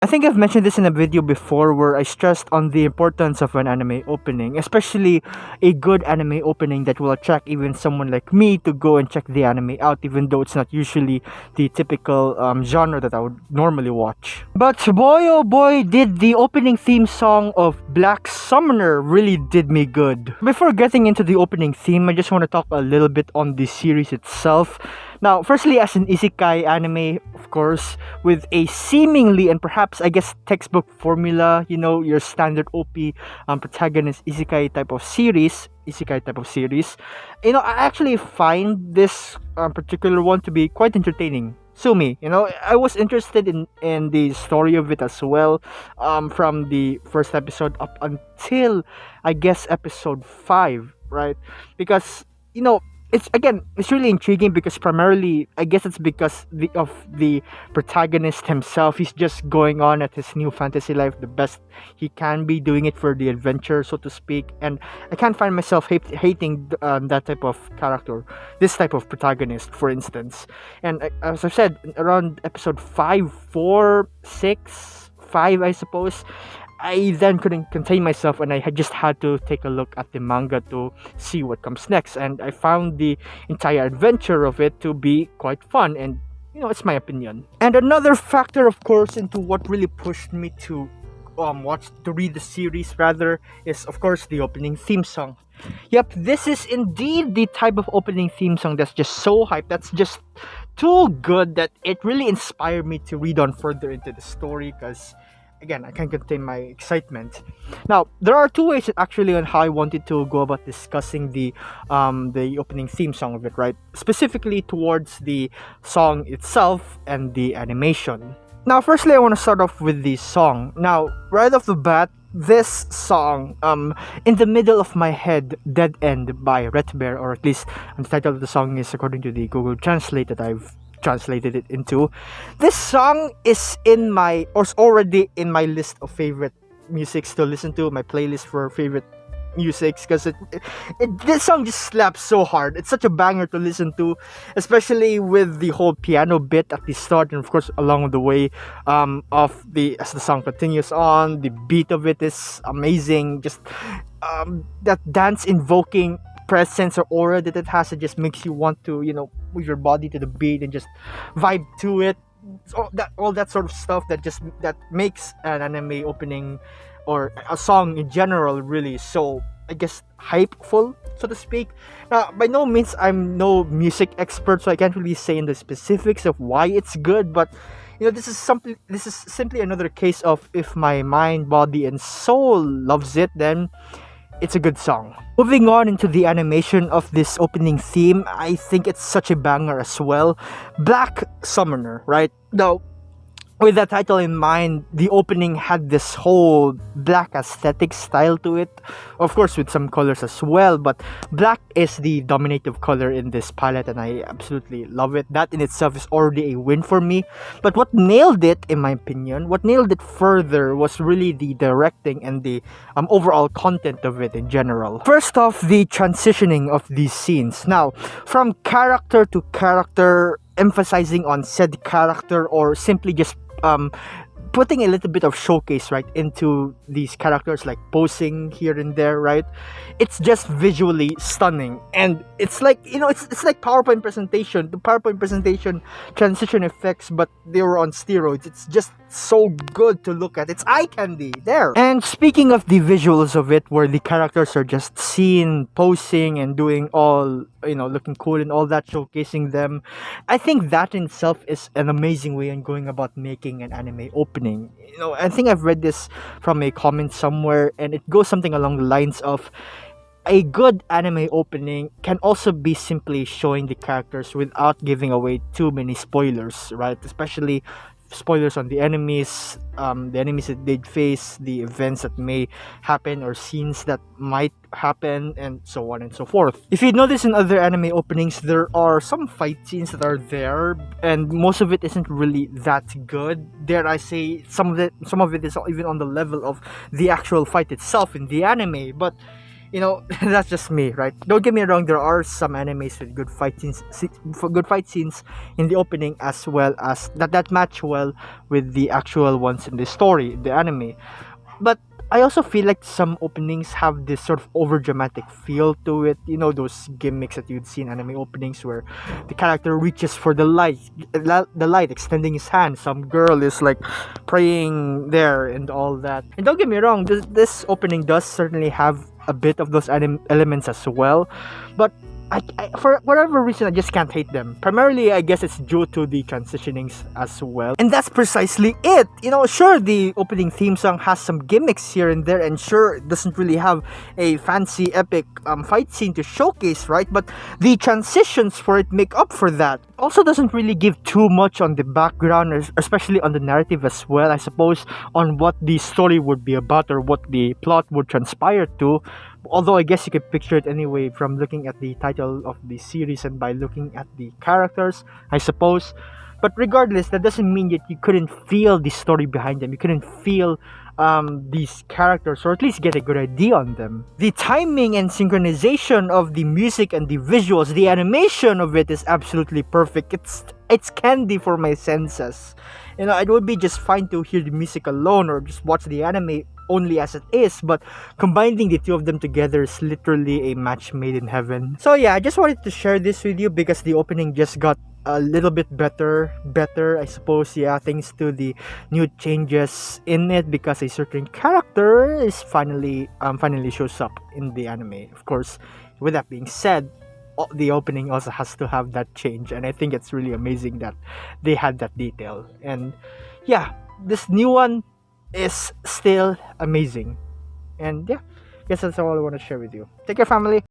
think I've mentioned this in a video before where I stressed on the importance of an anime opening, especially a good anime opening that will attract even someone like me to go and check the anime out, even though it's not usually the typical genre that I would normally watch. But boy oh boy, did the opening theme song of Black Summoner really did me good. Before getting into the opening theme, I just want to talk a little bit on the series itself. Now, firstly, as an isekai anime, of course, with a seemingly and perhaps, I guess, textbook formula, your standard OP protagonist isekai type of series, I actually find this particular one to be quite entertaining. Sumi, I was interested in the story of it as well, from the first episode up until, I guess, episode 5, right? Because, it's really intriguing because primarily I guess it's because of the protagonist himself. He's just going on at his new fantasy life the best he can be, doing it for the adventure, so to speak. And I can't find myself hating that type of character, this type of protagonist, for instance. And as I've said, around episode 5, 4, 6, 5, I suppose, I then couldn't contain myself and I just had to take a look at the manga to see what comes next. And I found the entire adventure of it to be quite fun, and it's my opinion. And another factor, of course, into what really pushed me to read the series rather, is of course the opening theme song. Yep, this is indeed the type of opening theme song that's just so hype, that's just too good that it really inspired me to read on further into the story, because again, I can't contain my excitement. Now, there are two ways actually on how I wanted to go about discussing the opening theme song of it, right? Specifically towards the song itself and the animation. Now, firstly, I want to start off with the song. Now, right off the bat, this song, in the middle of my head, Dead End by Red Bear, or at least the title of the song is according to the Google Translate that I've translated it into. This song is already in my list of favorite musics to listen to, my playlist for favorite musics, because this song just slaps so hard. It's such a banger to listen to, especially with the whole piano bit at the start, and of course along the way as the song continues on, the beat of it is amazing. Just that dance invoking presence or aura that it has, it just makes you want to move your body to the beat and just vibe to it. All that sort of stuff that makes an anime opening or a song in general really so, I guess, hypeful, so to speak. Now, by no means I'm no music expert, so I can't really say in the specifics of why it's good, but this is simply another case of if my mind, body, and soul loves it, then it's a good song. Moving on into the animation of this opening theme, I think it's such a banger as well. Black Summoner, right? Now, with that title in mind, the opening had this whole black aesthetic style to it. Of course, with some colors as well, but black is the dominative color in this palette, and I absolutely love it. That in itself is already a win for me. But what nailed it, in my opinion, what nailed it further was really the directing and the overall content of it in general. First off, the transitioning of these scenes. Now, from character to character, emphasizing on said character, or simply just putting a little bit of showcase right into these characters, like posing here and there, right? It's just visually stunning, and it's like it's like PowerPoint presentation. The PowerPoint presentation transition effects, but they were on steroids. It's just so good to look at. It's eye candy there. And speaking of the visuals of it, where the characters are just seen posing and doing all looking cool and all that, showcasing them, I think that in itself is an amazing way on going about making an anime opening. I think I've read this from a comment somewhere, and it goes something along the lines of, a good anime opening can also be simply showing the characters without giving away too many spoilers, right? Especially spoilers on the enemies that they'd face, the events that may happen or scenes that might happen, and so on and so forth. If you notice in other anime openings, there are some fight scenes that are there, and most of it isn't really that good. Dare I say, some of it is even on the level of the actual fight itself in the anime. But that's just me, right? Don't get me wrong, there are some animes with good fight scenes, for good fight scenes in the opening, as well as that match well with the actual ones in the story, the anime. But I also feel like some openings have this sort of over dramatic feel to it. Those gimmicks that you'd see in anime openings where the character reaches for the light, extending his hand. Some girl is like praying there and all that. And don't get me wrong, this opening does certainly have a bit of those elements as well. But for whatever reason, I just can't hate them. Primarily, I guess it's due to the transitionings as well. And that's precisely it. Sure, the opening theme song has some gimmicks here and there, and sure, it doesn't really have a fancy, epic fight scene to showcase, right? But the transitions for it make up for that. Also, doesn't really give too much on the background, especially on the narrative as well, I suppose, on what the story would be about or what the plot would transpire to. Although I guess you could picture it anyway from looking at the title of the series and by looking at the characters, I suppose. But regardless, that doesn't mean that you couldn't feel the story behind them. You couldn't feel these characters, or at least get a good idea on them. The timing and synchronization of the music and the visuals, the animation of it is absolutely perfect. It's candy for my senses. It would be just fine to hear the music alone or just watch the anime only as it is, but combining the two of them together is literally a match made in heaven. So yeah, I just wanted to share this with you because the opening just got a little bit better, I suppose, yeah, thanks to the new changes in it, because a certain character is finally shows up in the anime. Of course, with that being said, the opening also has to have that change, and I think it's really amazing that they had that detail. And yeah, this new one is still amazing. And yeah, guess that's all I want to share with you. Take care, family.